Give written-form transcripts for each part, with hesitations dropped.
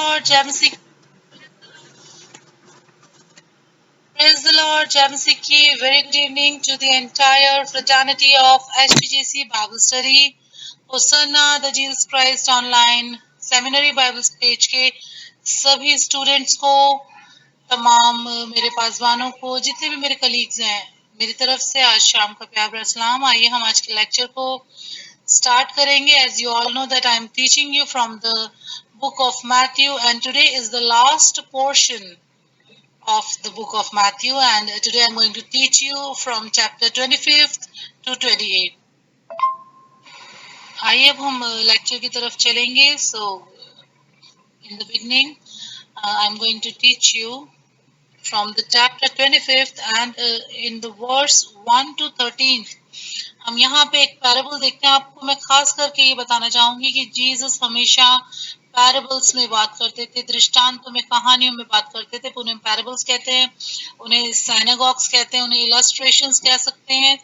Lord, Jamsik. Praise the Lord, Jamsiki. Very good evening to the entire fraternity of HPGC Bible Study. Hosanna the Jesus Christ Online Seminary Bible page के सभी students को, तमाम मेरे पासवानों को, जितने भी मेरे कलीग्स हैं, मेरी तरफ से आज शाम का प्यार भरा सलाम। आइए हम आज के लेक्चर को स्टार्ट करेंगे। As you all know that I am teaching you from the book of Matthew and today is the last portion of the book of Matthew, and today I'm going to teach you from chapter 25th to 28. आइए अब हम lecture की तरफ चलेंगे। So in the beginning I'm going to teach you from the chapter 25th and in the verse 1 to 13 हम यहाँ पे एक पैराबल देखते हैं। आपको मैं खास करके ये बताना चाहूंगी कि जीसस हमेशा पैराबल्स में बात करते थे, दृष्टांतों में, कहानियों में बात करते थे। उन्हें पैराबल्स कहते हैं, उन्हें सिनेगॉग्स कहते हैं, उन्हें इलस्ट्रेशंस कह सकते हैं।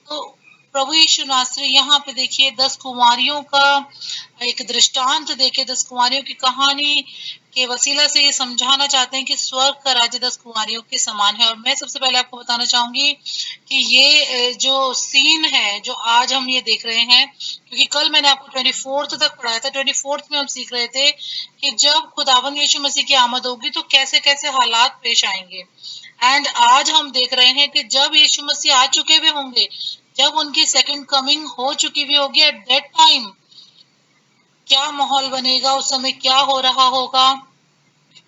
तो प्रभु यीशु नासरी यहाँ पे देखिए 10 कुंवारियों का एक दृष्टांत देके 10 कुंवारियों की कहानी के वसीला से ये समझाना चाहते हैं कि स्वर्ग का राज्य 10 कुंवारियों के समान है। और मैं सबसे पहले आपको बताना चाहूंगी कि ये जो सीन है जो आज हम ये देख रहे हैं, क्योंकि कल मैंने आपको 24th तक पढ़ाया था। 24th में हम सीख रहे थे कि जब खुदावंद यीशु मसीह की आमद होगी तो कैसे कैसे हालात पेश आएंगे। एंड आज हम देख रहे हैं कि जब यीशु मसीह आ चुके हुए होंगे, जब उनकी सेकंड कमिंग हो चुकी हुई होगी, एट दैट टाइम क्या माहौल बनेगा, उस समय क्या हो रहा होगा,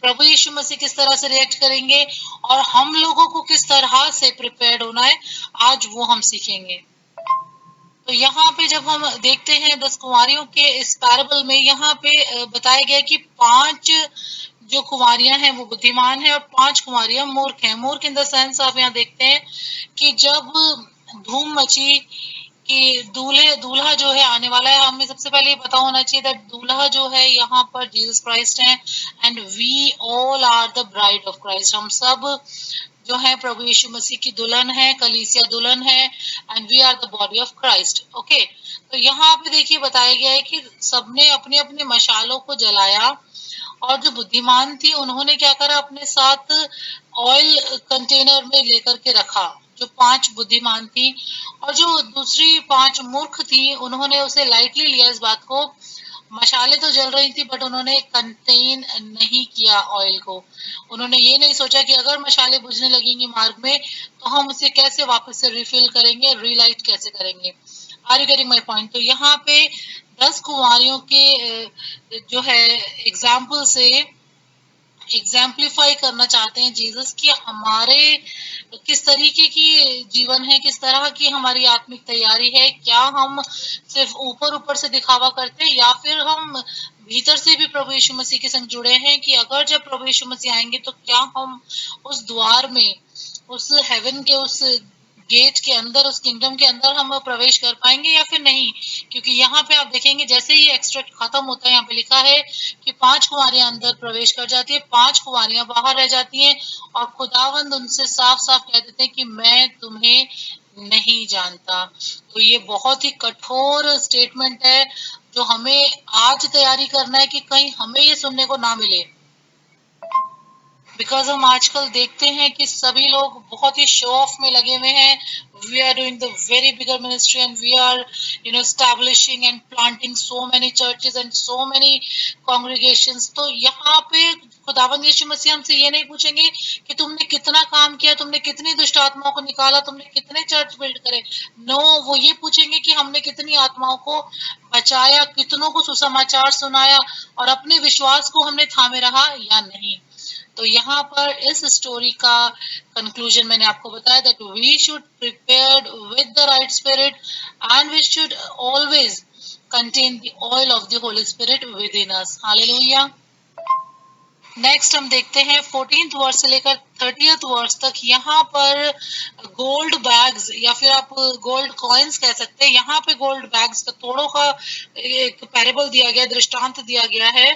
प्रभु यीशु मसीह किस तरह से रिएक्ट करेंगे और हम लोगों को किस तरह से प्रिपेयर्ड होना है, आज वो हम सीखेंगे। तो यहाँ पे जब हम देखते हैं 10 कुंवारियों के इस पैराबल में, यहाँ पे बताया गया कि 5 जो कुंवारियां हैं वो बुद्धिमान है और 5 कुंवारियां मूर्ख हैं। मूर्ख इन द सेंस आप यहाँ देखते हैं कि जब धूम मची कि दूल्हा जो है आने वाला है, हमें सबसे पहले ये पता होना चाहिए दैट दूल्हा जो है यहाँ पर जीसस क्राइस्ट है and we all are the bride of Christ. हम सब जो है प्रभु यीशु मसीह की दुल्हन है, कलीसिया दुल्हन है, and we are the body of Christ. Okay, तो यहाँ पे देखिए बताया गया है कि सबने अपने अपने मशालों को जलाया और जो बुद्धिमान थी उन्होंने क्या करा, अपने साथ ऑयल कंटेनर में लेकर के रखा, जो 5 बुद्धिमान थी। और जो दूसरी 5 मूर्ख थी उन्होंने उसे लाइटली लिया इस बात को। मशाले तो जल रही थी बट उन्होंने कंटेन नहीं किया ऑयल को। उन्होंने ये नहीं सोचा कि अगर मशाले बुझने लगेंगी मार्ग में तो हम उसे कैसे वापस से रिफिल करेंगे, रीलाइट कैसे करेंगे। Are you getting my point? तो यहाँ पे 10 कुंवारियों के जो है एग्जाम्पल से एग्जाम्पलीफाई करना चाहते हैं जीसस कि हमारे किस तरीके की जीवन है, किस तरह की हमारी आत्मिक तैयारी है। क्या हम सिर्फ ऊपर ऊपर से दिखावा करते हैं या फिर हम भीतर से भी प्रभु यीशु मसीह के संग जुड़े हैं कि अगर जब प्रभु यीशु मसीह आएंगे तो क्या हम उस द्वार में, उस हेवन के उस गेट के अंदर, उस किंगडम के अंदर हम प्रवेश कर पाएंगे या फिर नहीं। क्योंकि यहाँ पे आप देखेंगे जैसे ही एक्सट्रैक्ट खत्म होता है, यहाँ पे लिखा है कि 5 कुंवारियां अंदर प्रवेश कर जाती है, 5 कुंवारियां बाहर रह जाती हैं और खुदावंद उनसे साफ साफ कह देते हैं कि मैं तुम्हें नहीं जानता। तो ये बहुत ही कठोर स्टेटमेंट है जो हमें आज तैयारी करना है कि कहीं हमें ये सुनने को ना मिले। बिकॉज हम आजकल देखते हैं कि सभी लोग बहुत ही शो ऑफ में लगे हुए हैं। We are doing the very bigger ministry and we are establishing and planting so many churches and so many congregations. तो यहाँ पे खुदावंद यीशु मसीह हमसे ये नहीं पूछेंगे कि तुमने कितना काम किया, तुमने कितनी दुष्ट आत्माओं को निकाला, तुमने कितने चर्च बिल्ड करे। नो, वो ये पूछेंगे कि हमने कितनी आत्माओं को बचाया, कितनों को सुसमाचार सुनाया और अपने विश्वास को हमने थामे रहा या नहीं। तो यहाँ पर इस स्टोरी का कंक्लूजन मैंने आपको बताया that we should prepared with the right spirit and we should always contain the oil of the holy spirit within us. Hallelujah. Next हम देखते हैं 14th वर्स से लेकर 30th वर्स तक। यहाँ पर गोल्ड बैग्स या फिर आप गोल्ड कॉइन्स कह सकते हैं। यहाँ पे गोल्ड बैग्स का तोड़ों का एक पैरेबल दिया गया, दृष्टांत दिया गया है।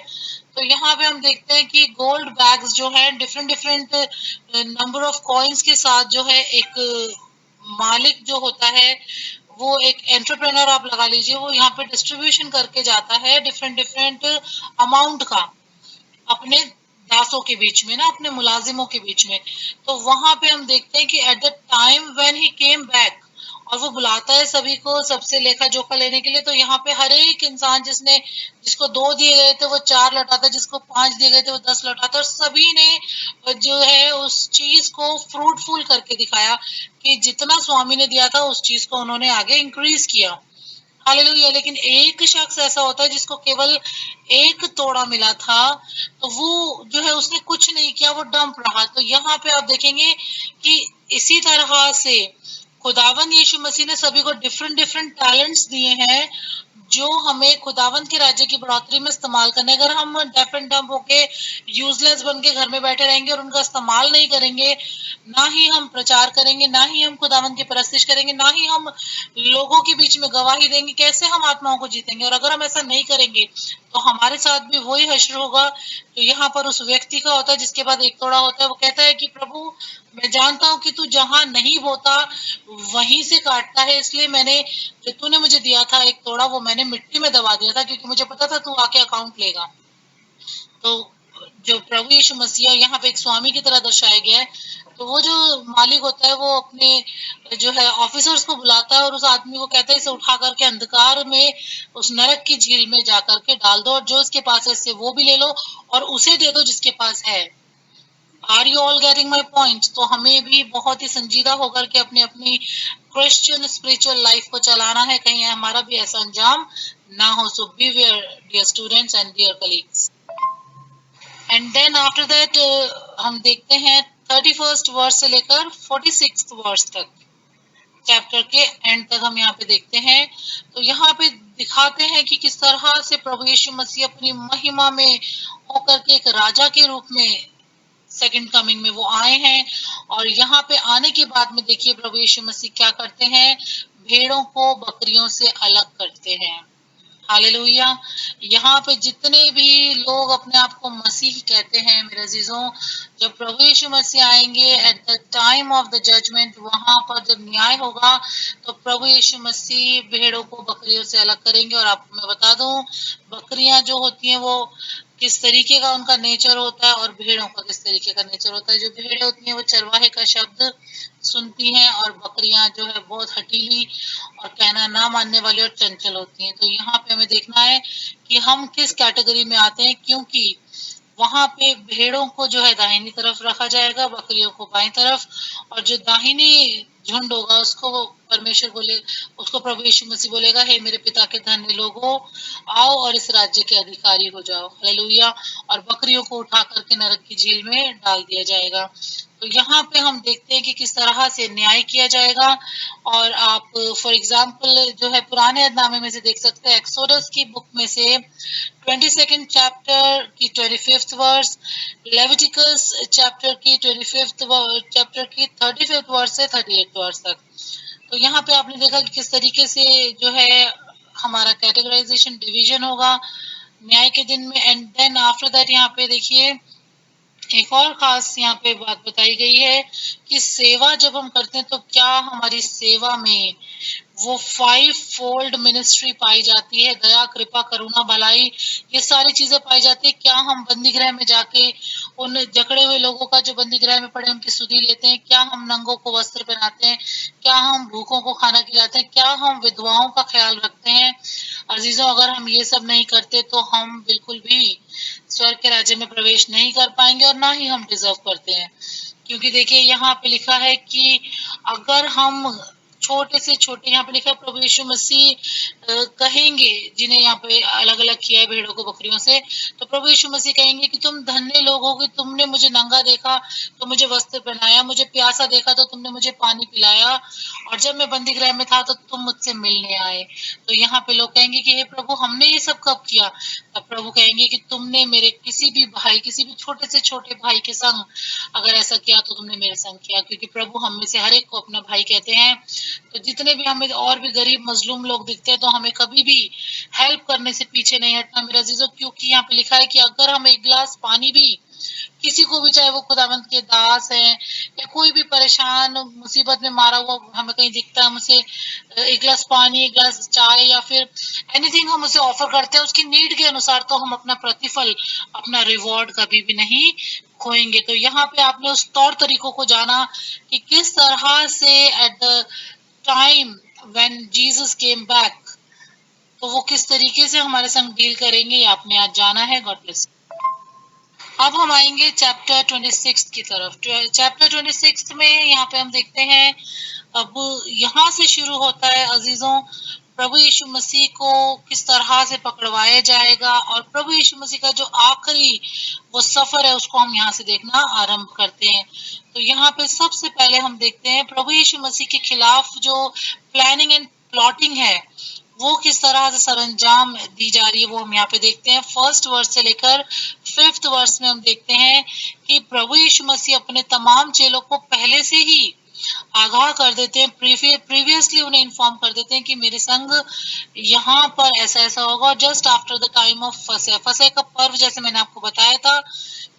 तो यहाँ पे हम देखते हैं कि गोल्ड बैग्स जो है different different number of coins के साथ जो है एक मालिक जो होता है, वो एक एंटरप्रेन्योर आप लगा लीजिए, वो यहाँ पे डिस्ट्रीब्यूशन करके जाता है डिफरेंट डिफरेंट अमाउंट का। अपने दासों के बीच में ना, अपने मुलाजिमों के बीच में। तो वहां पे हम देखते हैं कि eight the time when he came back, और वो बुलाता है सभी को सबसे लेखा जोखा लेने के लिए, तो यहाँ पे हर एक इंसान जिसको 2 दिए गए थे वो 4 लौटाता, जिसको 5 दिए गए थे वो 10 लौटाता, और सभी ने जो है उस चीज को फ्रूटफुल करके दिखाया कि जितना स्वामी ने दिया था उस चीज को उन्होंने आगे इंक्रीज किया। हालेलुया। लेकिन एक शख्स ऐसा होता है जिसको केवल एक तोड़ा मिला था, तो वो जो है उसने कुछ नहीं किया, वो डंप रहा। तो यहाँ पे आप देखेंगे कि इसी तरह से खुदावन यीशु मसीह ने सभी को डिफरेंट डिफरेंट टैलेंट्स दिए हैं, जो हमें खुदावंत के राज्य की बढ़ोतरी में इस्तेमाल करने। अगर हम डेफ एंड डम्प होके यूजलेस बन के घर में बैठे रहेंगे और उनका इस्तेमाल नहीं करेंगे, ना ही हम प्रचार करेंगे, ना ही हम खुदावंत की परस्तिश करेंगे, ना ही हम लोगों के बीच में गवाही देंगे, कैसे हम आत्माओं को जीतेंगे? और अगर हम ऐसा नहीं करेंगे तो हमारे साथ भी वही हश्र होगा जो यहाँ पर उस व्यक्ति का होता है जिसके बाद एक तोड़ा होता है। वो कहता है कि प्रभु, मैं जानता हूँ कि तू जहां नहीं बोता वहीं से काटता है, इसलिए मैंने जो तूने मुझे दिया था एक तोड़ा, वो मैंने मिट्टी में दबा दिया था, क्योंकि मुझे पता था तू आके अकाउंट लेगा। तो जो प्रभु यीशु मसीह यहाँ पे एक स्वामी की तरह दर्शाया गया है। तो वो जो मालिक होता है वो अपने जो है ऑफिसर्स को बुलाता है और उस आदमी को कहता है इसे उठा करके अंधकार में उस नरक की झील में जा करके डाल दो, और जो इसके पास है इससे वो भी ले लो और उसे दे दो जिसके पास है। Are you all getting my point? तो हमें भी बहुत ही संजीदा होकर के अपनी अपनी क्रिश्चियन स्पिरिचुअल लाइफ को चलाना है, कहीं हमारा भी ऐसा अंजाम ना हो। So beware dear students and dear colleagues. And then after that हम देखते हैं 31st वर्स से लेकर 46th वर्स तक, चैप्टर के एंड तक हम यहाँ पे देखते हैं। तो यहाँ पे दिखाते हैं कि किस तरह से प्रभु यीशु मसीह अपनी महिमा में होकर के एक राजा के रूप में सेकंड कमिंग में वो आए हैं। और यहाँ पे आने के बाद में देखिए प्रभु यीशु मसीह क्या करते हैं, भेड़ों को बकरियों से अलग करते हैं। हालेलुया। यहाँ पे जितने भी लोग अपने आप को मसीह कहते हैं मेरे अजीजों, जब प्रभु यीशु मसीह आएंगे at the time of the judgement, वहां पर जब न्याय होगा, तो प्रभु यीशु मसीह भेड़ों को बकरियों से अलग करेंगे। और आपको मैं बता दूं, बकरियां जो होती हैं वो किस तरीके का उनका नेचर होता है और भेड़ों का किस तरीके का नेचर होता है। जो भेड़ें होती हैं वो चरवाहे का शब्द सुनती हैं, और बकरियां जो है बहुत हटीली और कहना ना मानने वाली और चंचल होती हैं। तो यहाँ पे हमें देखना है कि हम किस कैटेगरी में आते हैं, क्योंकि वहां पे भेड़ों को जो है दाहिनी तरफ रखा जाएगा, बकरियों को बाईं तरफ। और जो दाहिनी झुंड होगा उसको वो परमेश्वर बोले, उसको प्रभु यीशु मसीह बोलेगा, हे मेरे पिता के धन्य लोगों, आओ और इस राज्य के अधिकारी हो जाओ। हालेलुया। और बकरियों को उठा करके नरक की झील में डाल दिया जाएगा। तो यहाँ पे हम देखते हैं कि किस तरह से न्याय किया जाएगा। और आप फॉर एग्जाम्पल जो है पुराने नामे में से देख सकते हैं, एक्सोडस की बुक में से 22nd चैप्टर की 25th वर्स, लेविटिकस चैप्टर की 25th चैप्टर की 35th वर्स से 38th वर्स तक। तो यहाँ पे आपने देखा कि किस तरीके से जो है हमारा कैटेगराइजेशन डिवीजन होगा न्याय के दिन में। एंड देन आफ्टर दैट यहाँ पे देखिए एक और खास यहाँ पे बात बताई गई है कि सेवा जब हम करते हैं तो क्या हमारी सेवा में वो 5 फोल्ड मिनिस्ट्री पाई जाती है, दया कृपा करुणा भलाई, ये सारी चीजें पाई जाती है। क्या हम बंदी गृह में जाके उन जकड़े हुए लोगों का जो बंदी गृह में पड़े उनकी सुधि लेते हैं? क्या हम नंगों को वस्त्र पहनाते हैं? क्या हम भूखों को खाना खिलाते हैं? क्या हम विधवाओं का ख्याल रखते हैं? अजीजों, अगर हम ये सब नहीं करते तो हम बिल्कुल भी स्वर्ग के राज्य में प्रवेश नहीं कर पाएंगे, और ना ही हम डिजर्व करते हैं। क्योंकि देखिए यहाँ पे लिखा है कि अगर हम छोटे से छोटे, यहाँ पे लिखा है प्रभु यीशु मसीह कहेंगे, जिन्हें यहाँ पे अलग अलग किया है भेड़ों को बकरियों से, तो प्रभु यीशु मसीह कहेंगे कि तुम धन्य लोग हो कि तुमने मुझे नंगा देखा तो मुझे वस्त्र पहनाया, मुझे प्यासा देखा तो तुमने मुझे पानी पिलाया, और जब मैं बंदी गृह में था तो तुम मुझसे मिलने आए। तो यहाँ पे लोग कहेंगे कि हे प्रभु, हमने ये सब कब किया? तब प्रभु कहेंगे कि तुमने मेरे किसी भी भाई, किसी भी छोटे से छोटे भाई के संग अगर ऐसा किया तो तुमने मेरे संग किया। क्योंकि प्रभु हम में से हर एक को अपना भाई कहते हैं। तो जितने भी हमें और भी गरीब मजलूम लोग दिखते हैं तो हमें कभी भी हेल्प करने से पीछे नहीं हटना मेरा अजीजों। क्योंकि यहाँ पे लिखा है कि अगर हम एक गिलास पानी भी किसी को भी, चाहे वो खुदावंत के दास हैं या कोई भी परेशान मुसीबत में मारा हुआ हमें कहीं दिखता है, हम उसे एक गिलास पानी, एक गिलास चाय या फिर एनीथिंग हम उसे ऑफर करते हैं, उसकी नीड के अनुसार, तो हम अपना प्रतिफल, अपना रिवॉर्ड कभी भी नहीं खोएंगे। तो यहाँ पे आपने उस तौर तरीकों को जाना कि किस तरह से eight the time when Jesus came back, तो वो किस तरीके से हमारे संग डील करेंगे, ये आपने आज जाना है। God bless. अब हम आएंगे चैप्टर 26 की तरफ। चैप्टर 26 में यहाँ पे हम देखते हैं, अब यहाँ से शुरू होता है अजीजों, प्रभु यीशु मसीह को किस तरह से पकड़वाया जाएगा, और प्रभु यीशु मसीह का जो आखिरी वो सफर है उसको हम यहाँ से देखना आरंभ करते हैं। तो यहाँ पे सबसे पहले हम देखते हैं प्रभु यीशु मसीह के खिलाफ जो प्लानिंग एंड प्लॉटिंग है वो किस तरह से सरंजाम दी जा रही है, वो हम यहाँ पे देखते हैं। फर्स्ट वर्स से लेकर 5th वर्स में हम देखते हैं कि प्रभु यीशु मसीह अपने तमाम चेलों को पहले से ही आगाह कर देते हैं, प्रीवियसली उन्हें इन्फॉर्म कर देते हैं कि मेरे संग यहाँ पर ऐसा ऐसा होगा। Just after the time of फसह, फसह का पर्व जैसे मैंने आपको बताया था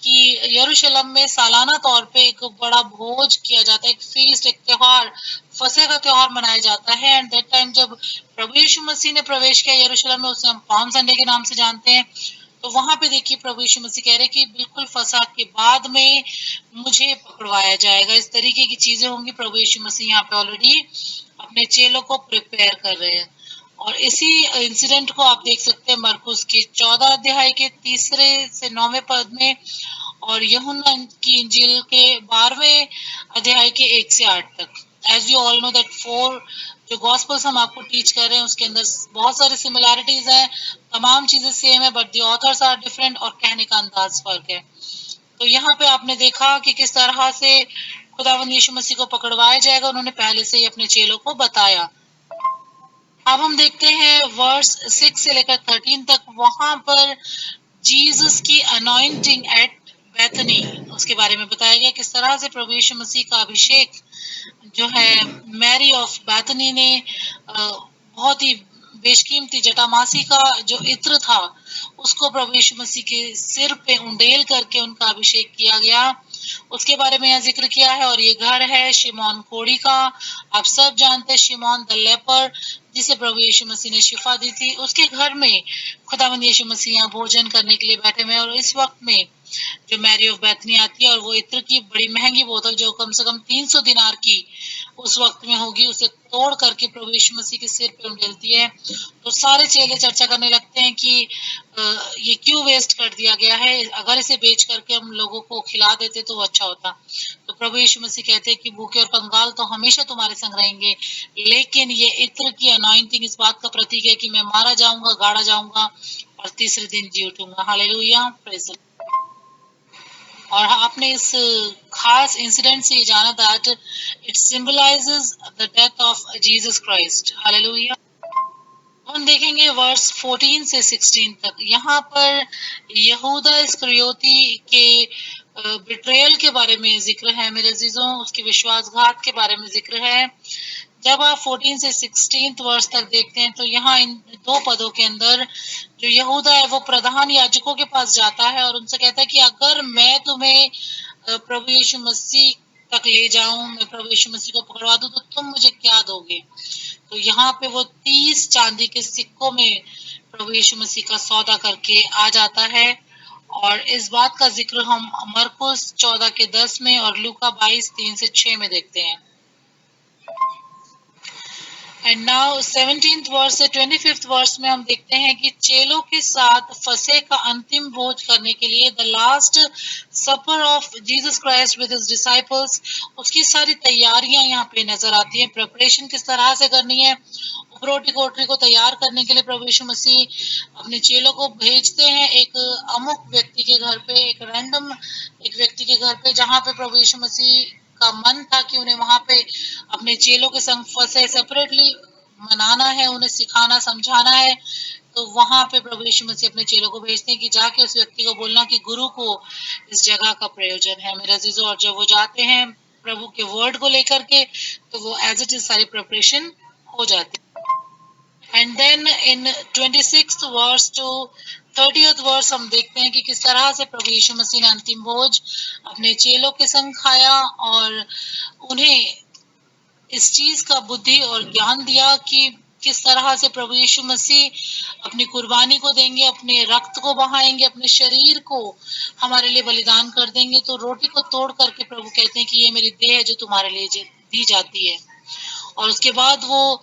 कि यरूशलेम में सालाना तौर पे एक बड़ा भोज किया जाता है, एक फीस्ट, एक त्योहार, फसह का त्योहार मनाया जाता है। एंड दैट टाइम जब प्रभु यीशु मसीह ने प्रवेश किया यरूशलेम में, उसे हम पाम संडे के नाम से जानते हैं। तो वहां पे देखिए प्रभु यीशु मसीह कह रहे हैं कि बिल्कुल फसह के बाद में मुझे पकड़वाया जाएगा, इस तरीके की चीजें होंगी। प्रभु यीशु मसीह यहाँ पे ऑलरेडी अपने चेलों को प्रिपेयर कर रहे हैं। और इसी इंसिडेंट को आप देख सकते हैं मरकुस के 14 अध्याय के 3 से 9 पद में, और यूहन्ना की इंजील के 12वें अध्याय के 1 से 8 तक। As you all know that 4 जो गॉस्पल्स हम आपको टीच कर रहे हैं उसके अंदर बहुत सारे सिमिलैरिटीज हैं, तमाम चीजें सेम है, but the authors are different और कहने का अंदाज फर्क है। तो यहाँ पे आपने देखा कि किस तरह से खुदावंद यीशु मसीह को पकड़वाया जाएगा, उन्होंने पहले से ही अपने चेलों को बताया। अब हम देखते हैं वर्स 6 से लेकर 13 तक, वहां पर जीसस की अनॉइंटिंग एट बैथनी, उसके बारे में बताया गया किस तरह से प्रभु यीशु मसीह का अभिषेक जो है मैरी ऑफ बैथनी ने बहुत ही बेशकीमती जटामासी का जो इत्र था उसको प्रभु यीशु मसीह के सिर पे उंडेल करके उनका अभिषेक किया गया, उसके बारे में यहाँ जिक्र किया है। और ये घर है शिमोन कोढ़ी का, आप सब जानते हैं शिमोन द लेपर जिसे प्रभु यीशु मसीह ने शिफा दी थी, उसके घर में खुदावंद यीशु मसीह यहाँ भोजन करने के लिए बैठे हुए। और इस वक्त में जो मैरी ऑफ बैथनी आती है और वो इत्र की बड़ी महंगी बोतल जो कम से कम 300 दिनार की उस वक्त में होगी, उसे तोड़ करके प्रभु यीशु मसीह के सिर पे उंडेलती है। तो सारे चेले चर्चा करने लगते हैं कि ये क्यों वेस्ट कर दिया गया है, अगर इसे बेच करके हम लोगों को खिला देते तो अच्छा होता। तो प्रभु यीशु मसीह कहते हैं कि भूखे और कंगाल तो हमेशा तुम्हारे संग रहेंगे, लेकिन ये इत्र की अनॉइंटिंग इस बात का प्रतीक है कि मैं मारा जाऊंगा, गाड़ा जाऊंगा और तीसरे दिन जी उठूंगा। Hallelujah, praise the Lord. और आपने इस खास इंसिडेंट से ये जाना that it symbolises the death of Jesus Christ. Hallelujah. हम देखेंगे वर्स 14 से 16 तक, यहाँ पर यहूदा इस्करियोती के बिट्रेयल के बारे में जिक्र है मेरे अजीजों, उसके विश्वासघात के बारे में जिक्र है। जब आप 14 से 16 वर्ष तक देखते हैं तो यहाँ इन 2 पदों के अंदर जो यहूदा है वो प्रधान याजकों के पास जाता है और उनसे कहता है कि अगर मैं तुम्हें प्रभु यीशु मसीह तक ले जाऊं, मैं प्रभु यीशु मसीह को पकड़वा दूं, तो तुम मुझे क्या दोगे। तो यहाँ पे वो 30 चांदी के सिक्कों में प्रभु यीशु मसीह का सौदा करके आ जाता है। और इस बात का जिक्र हम मरकुस 14 के 10 में और लूका 22 3 से 6 में देखते हैं। एंड नाउ 17th वर्स से 25th वर्स में हम देखते हैं कि चेलों के साथ फसह का अंतिम भोज करने के लिए the last supper of Jesus Christ with his disciples, उसकी सारी तैयारियां यहाँ पे नजर आती हैं। प्रिपरेशन किस तरह से करनी है, उपरोटी कोठरी को तैयार करने के लिए प्रभु यीशु मसीह अपने चेलों को भेजते हैं एक अमुक व्यक्ति के घर पे, एक रैंडम एक व्यक्ति के घर पे, जहाँ पे प्रभु यीशु मसीह का मन था कि उन्हें वहां पे अपने चेलों के संग फसह सेपरेटली मनाना है, उन्हें सिखाना समझाना है। तो वहां पे प्रभु यीशु मसीह अपने चेलों को भेजते हैं कि जाके उस व्यक्ति को बोलना कि गुरु को इस जगह का प्रयोजन है मेरे अजीजों। और जब वो जाते हैं प्रभु के वर्ड को लेकर के तो वो एज इट इज सारी प्रिपरेशन हो जाती है। And then in 26th verse to 30th verse हम देखते हैं कि किस तरह से प्रभु यीशु मसीह ने अंतिम भोज अपने चेलों के संग खाया और उन्हें इस चीज का बुद्धि और ज्ञान दिया कि किस तरह से प्रभु यीशु मसीह अपनी कुर्बानी को देंगे, अपने रक्त को बहाएंगे, अपने शरीर को हमारे लिए बलिदान कर देंगे। तो रोटी को तोड़ करके प्रभु कहते हैं कि ये मेरी देह है जो तुम्हारे लिए दी जाती है। और उसके बाद वो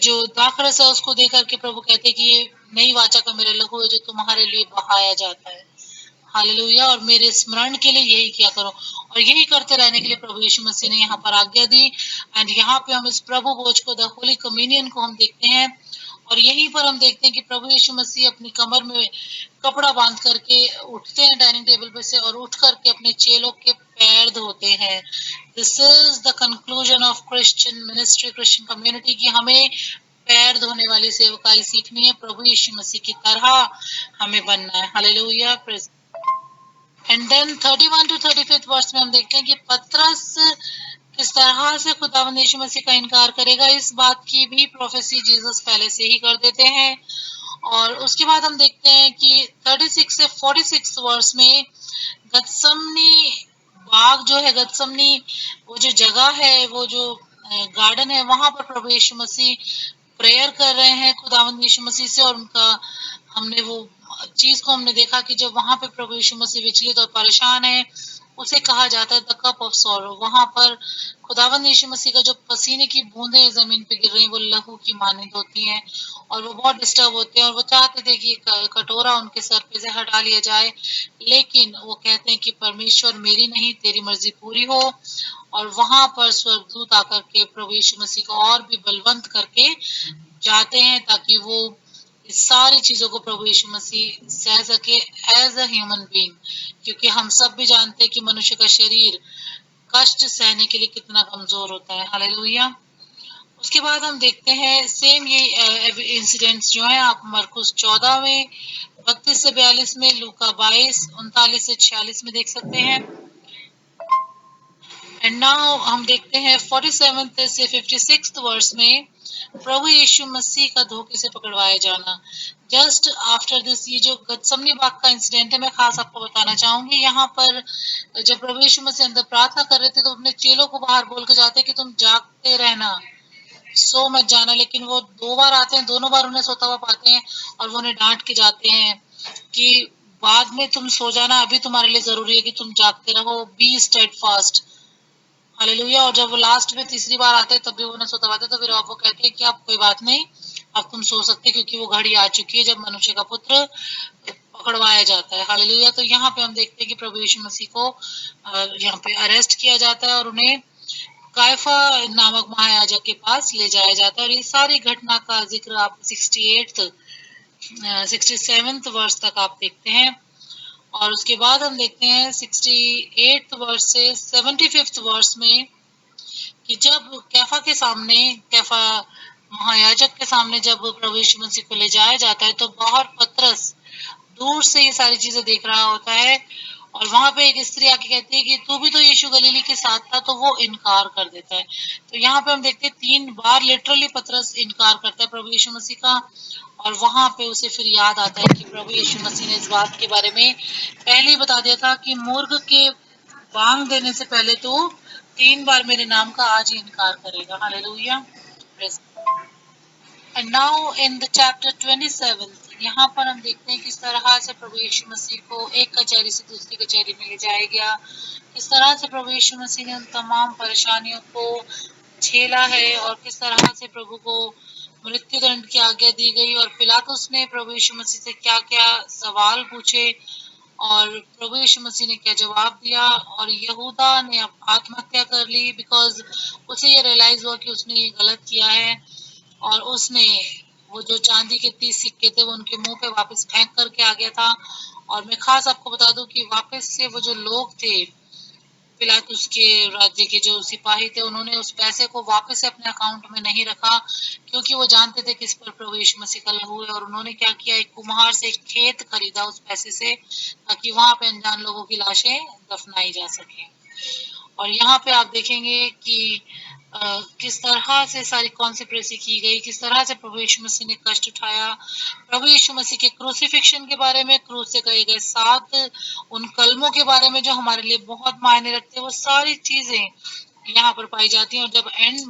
जो दाखरस है उसको दे करके प्रभु कहते हैं कि ये नई वाचा का मेरा लहू है जो तुम्हारे लिए बहाया जाता है। हालेलुया। और मेरे स्मरण के लिए यही किया करो, और यही करते रहने के लिए प्रभु यीशु मसीह ने यहाँ पर आज्ञा दी। एंड यहाँ पे हम इस प्रभु भोज को, द होली कम्युनियन को हम देखते हैं, और यहीं पर हम देखते हैं कि प्रभु यीशु मसीह अपनी कमर में कपड़ा बांध करके उठते हैं डाइनिंग टेबल पे से, और उठ करके अपने चेलों के पैर धोते हैं। This is the conclusion of Christian ministry, Christian community, की हमें पैर धोने वाली सेवकाई सीखनी है, प्रभु यीशु मसीह की तरह हमें बनना है। Hallelujah. And then 31 to 35 verse में हम देखते हैं कि पतरस किस तरह से खुदावंद यीशु मसीह का इनकार करेगा। इस बात की भी प्रोफेसी जीसस पहले से ही कर देते हैं। और उसके बाद हम देखते हैं कि 36 से 46 वर्स में गत्समनी बाग जो है, गत्समनी वो जो जगह है, वो जो गार्डन है, वहां पर प्रभु यीशु मसीह प्रेयर कर रहे हैं खुदावंद यीशु मसीह से। और उनका हमने वो चीज को हमने देखा कि जब वहां पे प्रभु यीशु मसीह विचलित और परेशान है, उसे कहा जाता है द कप ऑफ सॉरो। वहां पर खुदावंद यीशु मसीह का जो पसीने की बूंदें जमीन पे गिर रही वो लहू की मानिंद होती हैं, और वो बहुत डिस्टर्ब होते हैं, और वो चाहते थे कि कटोरा उनके सर पे से हटा लिया जाए, लेकिन वो कहते हैं कि परमेश्वर मेरी नहीं तेरी मर्जी पूरी हो। और वहां पर स्वर्गदूत आकर के प्रभु यीशु मसीह को और भी बलवंत करके जाते हैं, ताकि वो इस सारी चीजों को प्रभु यीशु मसीह सह सके एज अ ह्यूमन बीइंग, क्योंकि हम सब भी जानते हैं कि मनुष्य का शरीर कष्ट सहने के लिए कितना कमजोर होता है। हालेलुया। उसके बाद हम देखते हैं सेम ये इंसिडेंट्स जो है आप मरकुस 14 में 32 से 42 में, लूका 22 39 से 46 में देख सकते हैं। एंड नाउ हम देखते हैं 47 से 56 वर्स में प्रभु यीशु मसीह का धोखे से पकड़वाया जाना। जस्ट आफ्टर दिस, ये जो गत्समनी बाग का इंसिडेंट है, मैं खास आपको बताना चाहूंगी। यहाँ पर जब प्रभु यीशु मसीह अंदर प्रार्थना कर रहे थे तो अपने चेलों को बाहर बोल के जाते कि तुम जागते रहना, सो मत जाना। लेकिन वो 2 बार आते हैं, दोनों बार उन्हें सोता हुआ पाते हैं, और वो उन्हें डांट के जाते हैं कि बाद में तुम सो जाना, अभी तुम्हारे लिए जरूरी है कि तुम जागते रहो, बी स्टेड फास्ट। हालेलुया। और जब वो लास्ट में तीसरी बार आते हैं तब भी वो उन्हें सोता पाते, तो फिर आप वो कहते हैं कि अब कोई बात नहीं, अब तुम सो सकते, क्योंकि वो घड़ी आ चुकी है जब मनुष्य का पुत्र पकड़वाया जाता है। हालेलुया। तो यहाँ पे हम देखते हैं कि प्रभु यीशु मसीह को यहाँ पे अरेस्ट किया जाता है और उन्हें कायफा नामक महायाजक के पास ले जाया जाता है। और ये सारी घटना का जिक्र आप 67th वर्ष तक आप देखते हैं। और उसके बाद हम देखते हैं 68th वर्ष से 75th वर्ष में कि जब कैफा के सामने, कैफा महायाजक के सामने जब प्रभु यीशु मसीह को ले जाया जाता है, तो बाहर पतरस दूर से ये सारी चीजें देख रहा होता है, और वहां पे एक स्त्री आके कहती है कि तू भी तो यीशु गलीली के साथ था, तो वो इनकार कर देता है। तो यहाँ पे हम देखते हैं 3 बार लिटरली पतरस इनकार करता है प्रभु यीशु मसीह का, और वहां पे उसे फिर याद आता है कि प्रभु यीशु मसीह ने इस बात के बारे में पहले ही बता दिया था कि मुर्ग के बांग देने से पहले तो 3 बार मेरे नाम का आज ही इनकार करेगा। Hallelujah. And now in the chapter 27, यहाँ पर हम देखते हैं किस तरह से प्रभु यीशु मसीह को एक कचहरी से दूसरी कचहरी में ले जाया गया, किस तरह से प्रभु यीशु मसीह ने उन तमाम परेशानियों को झेला है, और किस तरह से प्रभु को मृत्यु दंड की आज्ञा दी गई, और पिलातुस ने प्रभु यीशु मसीह से क्या क्या सवाल पूछे, और प्रभु यीशु मसीह ने क्या जवाब दिया, और यहूदा ने आत्महत्या कर ली बिकॉज उसे ये रियलाइज हुआ कि उसने ये गलत किया है, और उसने वो जो चांदी के 30 सिक्के थे वो उनके मुंह पे वापस फेंक करके आ गया था। और मैं खास आपको बता दूं कि वापस से वो जो लोग थे पिलातुस के राज्य के जो सिपाही थे, उन्होंने उस पैसे को वापस से अपने अकाउंट में नहीं रखा, क्योंकि वो जानते थे किस पर प्रभु यीशु मसीह का लहू है। और उन्होंने क्या किया, एक कुम्हार से एक खेत खरीदा उस पैसे से, ताकि वहां पे अनजान लोगों की लाशें दफनाई जा सके। और यहाँ पे आप देखेंगे कि किस तरह से सारी कॉन्सेप्रेसी की गई, किस तरह से प्रभु यीशु मसीह ने कष्ट उठाया, प्रभु यीशु मसीह के क्रूसिफिक्शन के बारे में, क्रूस से कहे गए 7 उन कलमों के बारे में जो हमारे लिए बहुत मायने रखते हैं, वो सारी चीजें यहाँ पर पाई जाती हैं। और जब एंड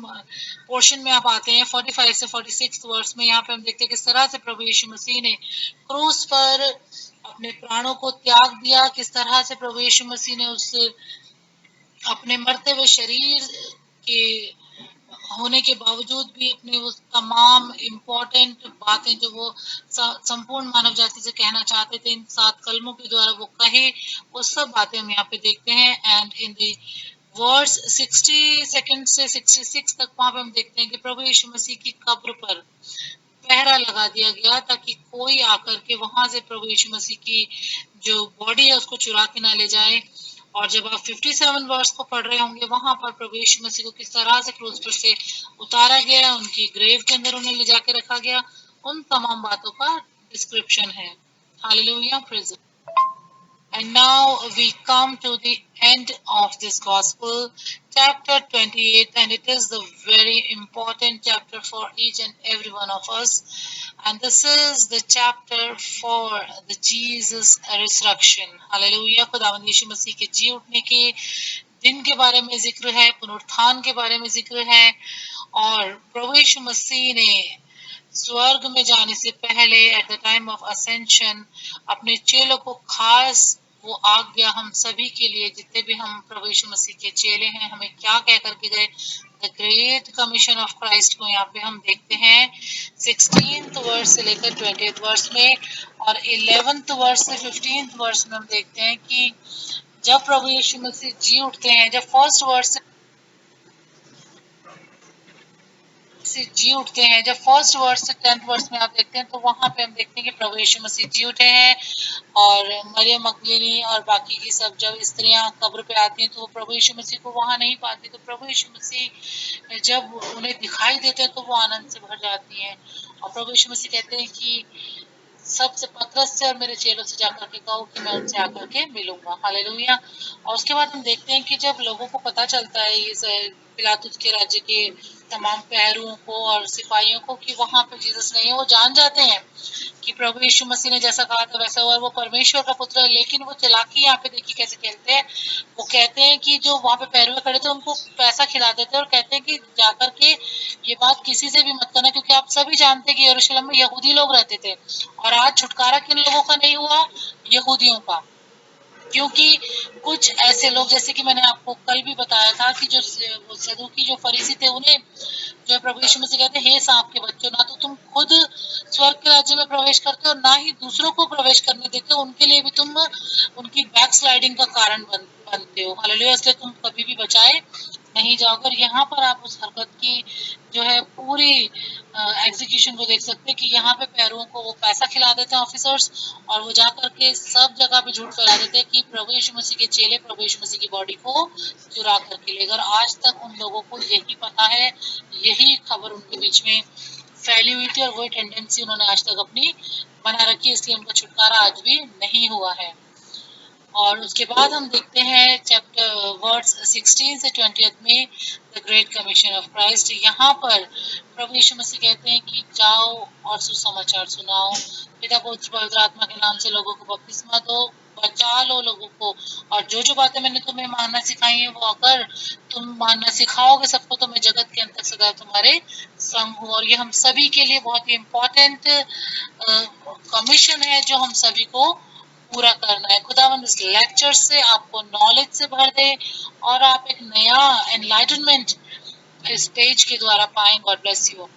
पोर्शन में आप आते हैं 45 से 46 वर्ष में, यहाँ पे हम देखते हैं किस तरह से प्रभु यीशु मसीह ने क्रूस पर अपने प्राणों को त्याग दिया, किस तरह से प्रभु यीशु मसीह ने उस अपने मरते हुए शरीर के होने के बावजूद भी अपने वो तमाम इम्पोर्टेंट बातें जो वो संपूर्ण मानव जाति से कहना चाहते थे, इन 7 कलमों के द्वारा वो कहे, वो सब बातें हम यहाँ पे देखते हैं। And in the verse 60 second से 66 तक वहां पे हम देखते हैं कि प्रभु यीशु मसीह की कब्र पर पहरा लगा दिया गया ताकि कोई आकर के वहां से प्रभु यीशु मसीह की जो बॉडी है उसको चुरा के ना ले जाए। और जब आप 57 वर्ष को पढ़ रहे होंगे, वहां पर प्रभु यीशु मसीह को किस तरह से क्रूस पर से उतारा गया, उनकी ग्रेव के अंदर उन्हें ले जाके रखा गया, उन तमाम बातों का डिस्क्रिप्शन है। Hallelujah, praise. And now we come to the end of this gospel, chapter 28, and it is the very important chapter for each and every one of us. And this is the chapter for the Jesus resurrection. Hallelujah. खुदावंद यीशु मसीह के जी उठने के दिन के बारे में जिक्र है, पुनरुत्थान के बारे में जिक्र है, और प्रभु यीशु मसीह ने स्वर्ग में जाने से पहले at the time of ascension अपने चेलों को खास वो आज्ञा हम सभी के लिए, जितने भी हम प्रभु यीशु मसीह के चेले हैं, हमें क्या कह करके गए, the great commission of Christ को यहाँ पे हम देखते हैं 16th वर्स से लेकर 20th वर्स में, और 11th वर्स से 15th वर्स में हम देखते हैं कि जब प्रभु यीशु मसीह जी उठते हैं, जब फर्स्ट वर्स से जी उठते हैं, जब फर्स्ट वर्स से 10th वर्स में आप देखते हैं, तो वहां पे हम देखते हैं कि प्रभु यीशु मसीह जी उठे हैं, और मरियम मगदलीनी और बाकी की सब जब स्त्रियां कब्र पे आती हैं तो वो प्रभु यीशु मसीह को वहां नहीं पाती, तो प्रभु यीशु मसीह जब उन्हें दिखाई देते हैं तो वो आनंद से भर जाती हैं, और प्रभु यीशु मसीह कहते हैं कि सबसे पतरस से और मेरे चेलों से जाकर के कहो कि मैं उनसे आकर के मिलूंगा। हालेलुया। और उसके बाद हम देखते हैं कि जब लोगों को पता चलता है इस पिलातुस के राज्य के तमाम पहरुओं को और सिपाहियों को कि वहां पे जीसस नहीं है, वो जान जाते हैं कि प्रभु यीशु मसीह ने जैसा कहा था वैसा हुआ, वो परमेश्वर का पुत्र है। लेकिन वो चालाकी यहाँ पे देखिए कैसे खेलते हैं, वो कहते हैं कि जो वहां पे पैरवे खड़े थे उनको पैसा खिला देते हैं और कहते हैं कि जाकर के ये बात किसी से भी मत करना, क्योंकि आप सभी जानते हैं कि यरूशलेम में यहूदी लोग रहते थे, और आज छुटकारा किन लोगों का नहीं हुआ, यहूदियों का। क्योंकि कुछ ऐसे लोग, जैसे कि मैंने आपको कल भी बताया था कि जो सदूकी जो फरीसी थे, उन्हें जो प्रभु यीशु मसीह कहते हैं, हे सांप के बच्चों, ना तो तुम खुद स्वर्ग के राज्य में प्रवेश करते हो, ना ही दूसरों को प्रवेश करने देते हो, उनके लिए भी तुम उनकी बैक स्लाइडिंग का कारण बनते हो। हालेलुया। इसलिए तुम कभी भी बचाए नहीं जाओगे। और यहाँ पर आप उस हरकत की जो है पूरी एग्जीक्यूशन को देख सकते हैं कि यहाँ पे पैरों को वो पैसा खिला देते हैं ऑफिसर्स, और वो जा करके सब जगह पे झूठ फैला देते हैं कि प्रभु यीशु मसीह के चेले प्रभु यीशु मसीह की बॉडी को चुरा करके ले गए। आज तक उन लोगों को यही पता है, यही खबर उनके बीच में फैली हुई थी, और वही टेंडेंसी उन्होंने आज तक अपनी बना रखी है, इसलिए उनका छुटकारा आज भी नहीं हुआ है। और उसके बाद हम देखते हैं चैप्टर वर्ड्स 16 से 20 में the great commission of Christ. यहाँ पर प्रभु यीशु मसीह कहते हैं कि जाओ और सुसमाचार सुनाओ, पिता पुत्र पवित्र आत्मा के नाम से लोगों को बपतिस्मा दो, बचा लो लोगों को, और जो जो बातें मैंने तुम्हें मानना सिखाई है वो अगर तुम मानना सिखाओगे सबको, तो मैं जगत के अंत तक सदा तुम्हारे संग हूँ। और ये हम सभी के लिए बहुत ही इम्पोर्टेंट कमीशन है जो हम सभी को पूरा करना है। खुदावंद इस लेक्चर से आपको नॉलेज से भर दे और आप एक नया एनलाइटनमेंट इस पेज के द्वारा पाएं। God bless you.